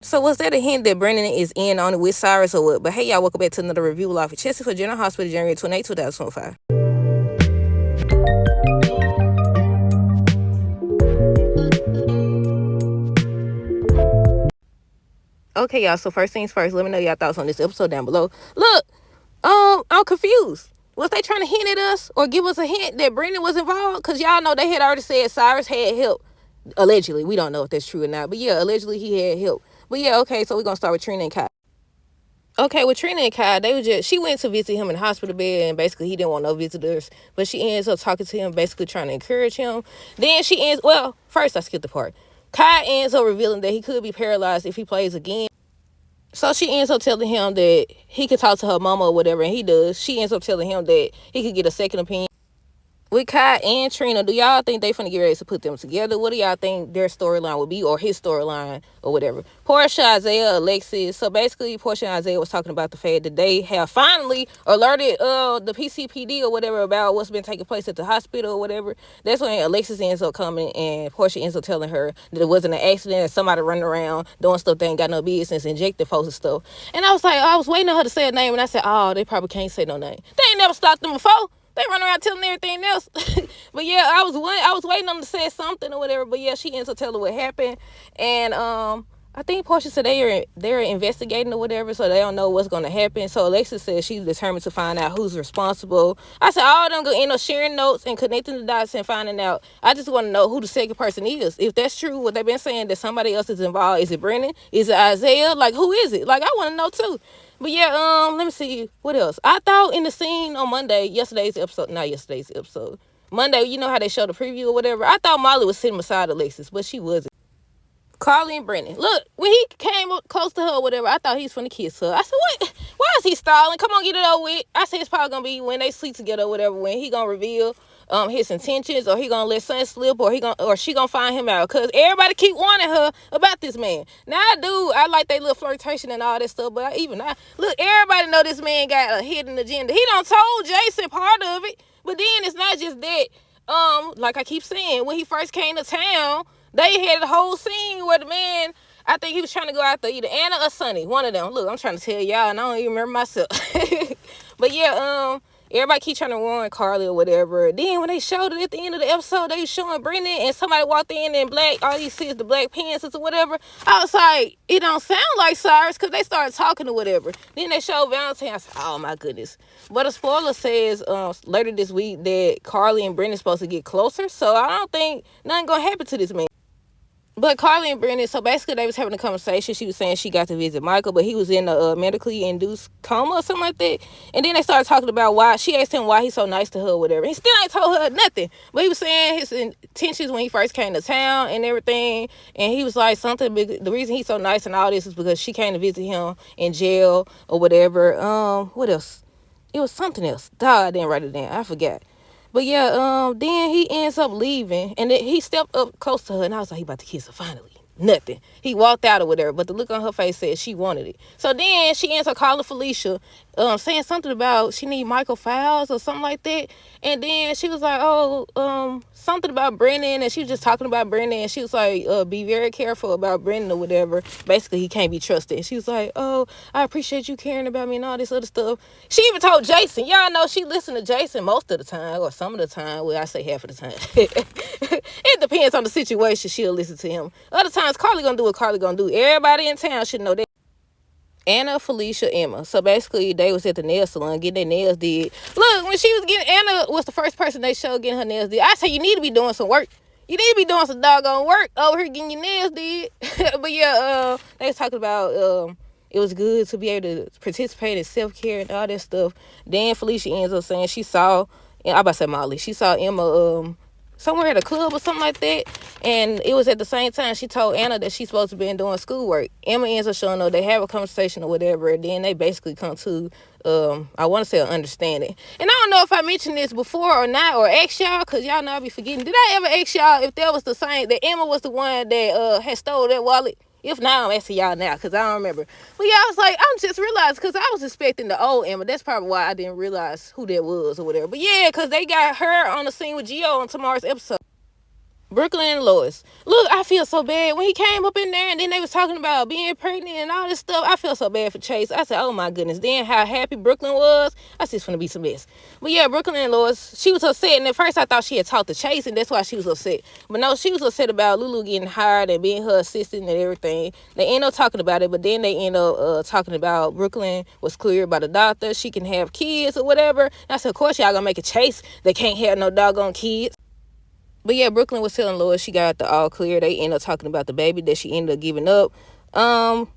So was that a hint that Brandon is in on it with Cyrus or what? But hey, y'all, welcome back to another review live for Chester for General Hospital, January 28, 2025. Okay, y'all, so first things first, let me know y'all thoughts on this episode down below. Look, I'm confused. Was they trying to hint at us or give us a hint that Brandon was involved? Because y'all know they had already said Cyrus had help. Allegedly. We don't know if that's true or not. But yeah, allegedly he had help. But yeah, okay, so we're going to start with Trina and Kai. Okay, with Trina and Kai, she went to visit him in the hospital bed, and basically he didn't want no visitors, but she ends up talking to him, basically trying to encourage him. Then first I skipped the part. Kai ends up revealing that he could be paralyzed if he plays again. So she ends up telling him that he could talk to her mama or whatever, and he does. She ends up telling him that he could get a second opinion. With Kai and Trina, do y'all think they finna get ready to put them together? What do y'all think their storyline would be, or his storyline, or whatever? Portia, Isaiah, Alexis. So basically, Portia and Isaiah was talking about the fact that they have finally alerted the PCPD or whatever about what's been taking place at the hospital or whatever. That's when Alexis ends up coming, and Portia ends up telling her that it wasn't an accident, and somebody running around doing stuff they ain't got no business, injecting folks and stuff. And I was waiting on her to say a name, and I said, oh, they probably can't say no name. They ain't never stopped them before. They run around telling everything else. But yeah, I was waiting on them to say something or whatever. But yeah, she ends up telling what happened. And I think Portia said they're investigating or whatever, so they don't know what's gonna happen. So Alexis says she's determined to find out who's responsible. I said all of them gonna end up sharing notes and connecting the dots and finding out. I just want to know who the second person is. If that's true, what they've been saying that somebody else is involved. Is it Brennan? Is it Isaiah? Like, who is it? Like, I want to know too. But yeah, let me see what else. I thought in the scene on Monday, Monday, you know how they showed the preview or whatever. I thought Molly was sitting beside Alexis, but she wasn't. Carly and Brennan. Look, when he came up close to her or whatever, I thought he was finna kiss her. I said, what? Why is he stalling? Come on, get it over with. I said it's probably gonna be when they sleep together or whatever, when he gonna reveal his intentions, or he gonna let Sun slip, or she gonna find him out. Cause everybody keep warning her about this man. Now I like they little flirtation and all that stuff, but look, everybody know this man got a hidden agenda. He done told Jason part of it, but then it's not just that. Like I keep saying, when he first came to town, they had the whole scene where the man, I think he was trying to go after either Anna or Sonny, one of them. Look, I'm trying to tell y'all, and I don't even remember myself. But yeah, everybody keep trying to warn Carly or whatever. Then when they showed it at the end of the episode, they was showing Brendan, and somebody walked in black, all you see is the black pants or whatever. I was like, it don't sound like Cyrus, because they started talking or whatever. Then they showed Valentine. I said, oh my goodness. But a spoiler says later this week that Carly and Brendan's supposed to get closer, so I don't think nothing gonna happen to this man. But Carly and Brendan, so basically they was having a conversation. She was saying she got to visit Michael, but he was in a medically induced coma or something like that. And then they started talking about why. She asked him why he's so nice to her or whatever. He still ain't told her nothing. But he was saying his intentions when he first came to town and everything. And he was like, the reason he's so nice and all this is because she came to visit him in jail or whatever. What else? It was something else. I didn't write it down. I forgot. But yeah, then he ends up leaving, and then he stepped up close to her, and I was like, he about to kiss her finally. Nothing. He walked out or whatever, but the look on her face said she wanted it. So then she ends up calling Felicia, saying something about she need Michael Files or something like that. And then she was like, something about Brennan, and she was just talking about Brennan, and she was like, be very careful about Brennan or whatever. Basically, he can't be trusted. And she was like, oh, I appreciate you caring about me and all this other stuff. She even told Jason, y'all know she listened to Jason most of the time, or some of the time. Well, I say half of the time. It depends on the situation. She'll listen to him. Other times, Carly gonna do what Carly gonna do. Everybody in town should know that. Anna, Felicia, Emma. So basically, they was at the nail salon getting their nails did. Look, when she was Anna was the first person they showed getting her nails did. I said, you need to be doing some work. You need to be doing some doggone work over here getting your nails did. But yeah, they was talking about it was good to be able to participate in self-care and all that stuff. Then Felicia ends up saying she saw, I'm about to say Molly, she saw Emma somewhere at a club or something like that, and it was at the same time she told Anna that she's supposed to be doing schoolwork. Emma ends up showing up, they have a conversation or whatever, and then they basically come to I want to say an understanding. And I don't know if I mentioned this before or not, or asked y'all, because y'all know I be forgetting. Did I ever ask y'all if that was the same, that Emma was the one that had stole that wallet? If not, I'm asking y'all now, because I don't remember. But yeah, I was like, I'm just realizing, because I was expecting the old Emma. That's probably why I didn't realize who that was or whatever. But yeah, because they got her on the scene with Gio on tomorrow's episode. Brooklyn and Lois. Look, I feel so bad when he came up in there and then they was talking about being pregnant and all this stuff. I feel so bad for Chase. I said, oh my goodness. Then how happy Brooklyn was. I said, it's gonna be some mess. But yeah, Brooklyn and Lois, she was upset. And at first I thought she had talked to Chase and that's why she was upset. But no, she was upset about Lulu getting hired and being her assistant and everything. They end up talking about it, but then they end up talking about Brooklyn was cleared by the doctor. She can have kids or whatever. And I said, of course y'all gonna make a Chase that can't have no doggone kids. But yeah, Brooklyn was telling Lois she got the all clear. They ended up talking about the baby that she ended up giving up.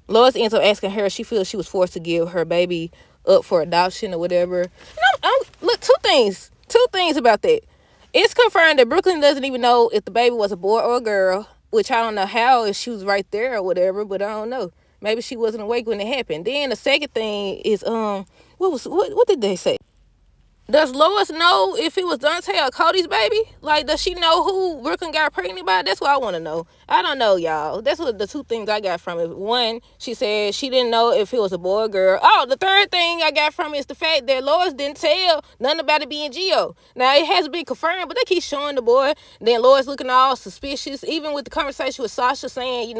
Lois ends up asking her, she feels she was forced to give her baby up for adoption or whatever. And look, two things about that. It's confirmed that Brooklyn doesn't even know if the baby was a boy or a girl, which I don't know how, if she was right there or whatever, but I don't know. Maybe she wasn't awake when it happened. Then the second thing is, what did they say? Does Lois know if it was Dante or Cody's baby? Like, does she know who Brooklyn got pregnant by? That's what I want to know. I don't know, y'all. That's what the two things I got from it. One, she said she didn't know if it was a boy or girl. Oh, the third thing I got from it is the fact that Lois didn't tell nothing about it being Gio. Now, it hasn't been confirmed, but they keep showing the boy. Then Lois looking all suspicious, even with the conversation with Sasha saying,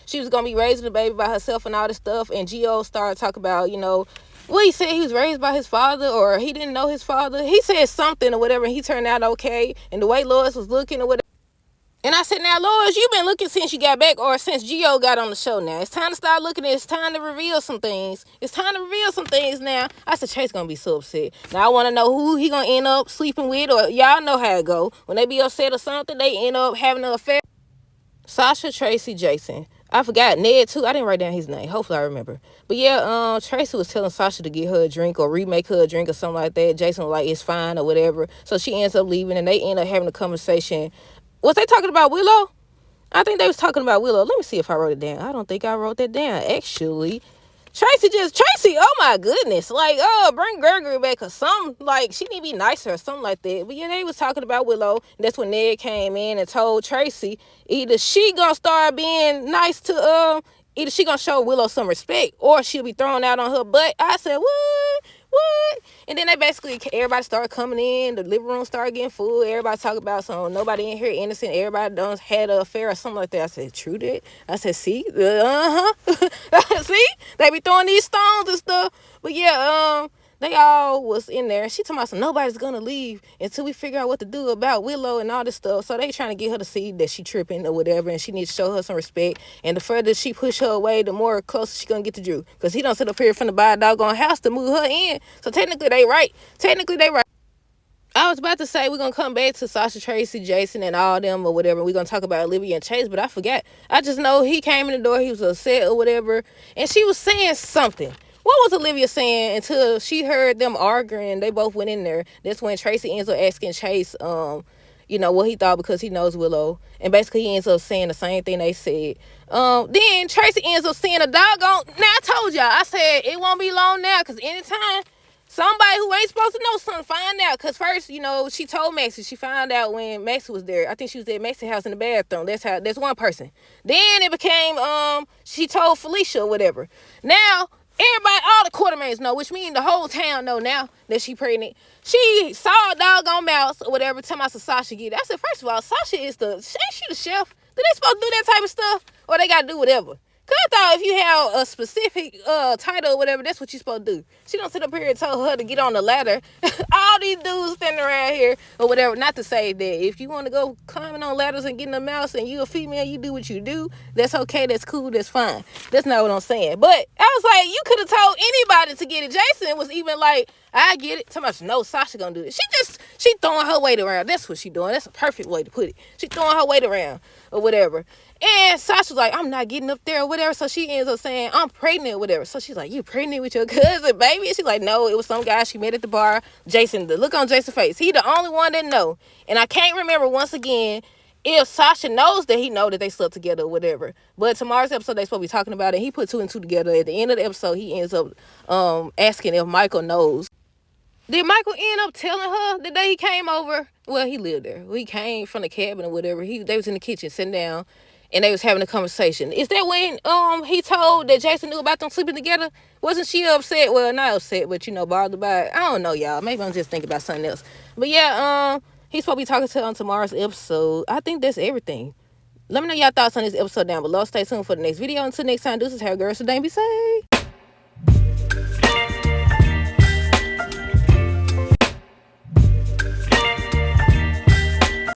she was going to be raising the baby by herself and all this stuff. And Gio started talking about, well, he said he was raised by his father or he didn't know his father. He said something or whatever and he turned out okay. And the way Lois was looking or whatever. And I said, now, Lois, you've been looking since you got back or since Gio got on the show now. It's time to start looking. It's time to reveal some things. Now. I said, Chase going to be so upset. Now, I want to know who he going to end up sleeping with or y'all know how it go. When they be upset or something, they end up having an affair. Sasha, Tracy, Jason. I forgot Ned too. I didn't write down his name. Hopefully I remember. But yeah, Tracy was telling Sasha to get her a drink or remake her a drink or something like that. Jason was like, it's fine or whatever. So she ends up leaving and they end up having a conversation. Was they talking about Willow? I think they was talking about Willow. Let me see if I wrote it down. I don't think I wrote that down, actually. Tracy, oh my goodness. Like, bring Gregory back or something. Like, she need to be nicer or something like that. But yeah, they was talking about Willow. And that's when Ned came in and told Tracy either she gonna start being nice to, either she gonna show Willow some respect or she'll be thrown out on her butt. I said, what? And then everybody started coming in. The living room started getting full. Everybody talking about something. Nobody in here innocent. Everybody done had an affair or something like that. I said, true that. I said, see? See? They be throwing these stones and stuff. But yeah, they all was in there. She told me, nobody's gonna leave until we figure out what to do about Willow and all this stuff. So they trying to get her to see that she tripping or whatever, and she needs to show her some respect. And the further she push her away, the more closer she gonna get to Drew. Because he don't sit up here finna buy a doggone house to move her in. So technically they right. I was about to say we're going to come back to Sasha, Tracy, Jason, and all them or whatever. We're going to talk about Olivia and Chase, but I forgot. I just know he came in the door. He was upset or whatever, and she was saying something. What was Olivia saying until she heard them arguing? They both went in there. That's when Tracy ends up asking Chase, what he thought because he knows Willow. And basically he ends up saying the same thing they said. Then Tracy ends up saying a doggone... Now, I told y'all. I said it won't be long now because anytime... somebody who ain't supposed to know something find out. Because first, she told Maxie. She found out when Maxie was there. I think she was at Maxie's house in the bathroom. That's one person. Then it became, she told Felicia or whatever. Now, everybody, all the Quartermains know, which means the whole town know now that she pregnant. She saw a doggone mouse or whatever. Tell me Sasha get it. I said, first of all, Sasha ain't she the chef? Do they supposed to do that type of stuff? Or they got to do whatever? Because I thought if you have a specific title or whatever, that's what you're supposed to do. She don't sit up here and tell her to get on the ladder. All these dudes standing around here or whatever. Not to say that if you want to go climbing on ladders and getting a mouse and you a female, you do what you do. That's okay. That's cool. That's fine. That's not what I'm saying. But I was like, you could have told anybody to get it. Jason was even like, I get it. Too much. No, Sasha gonna do it. She throwing her weight around. That's what she doing. That's a perfect way to put it. She throwing her weight around or whatever. And Sasha's like, I'm not getting up there or whatever. So she ends up saying, I'm pregnant or whatever. So she's like, you pregnant with your cousin, baby? And she's like, no, it was some guy she met at the bar. Jason, the look on Jason's face. He the only one that know. And I can't remember once again if Sasha knows that he know that they slept together or whatever. But tomorrow's episode, they supposed to be talking about it. He put two and two together. At the end of the episode, he ends up asking if Michael knows. Did Michael end up telling her the day he came over? Well, he lived there. He came from the cabin or whatever. They was in the kitchen sitting down and they was having a conversation. Is that when he told that Jason knew about them sleeping together? Wasn't she upset? Well, not upset, but bothered by it. I don't know, y'all. Maybe I'm just thinking about something else. But yeah, He's supposed to be talking to her on tomorrow's episode. I think that's everything. Let me know y'all thoughts on this episode down below. Stay tuned for the next video. Until next time, this is Hair Girl. So, be safe.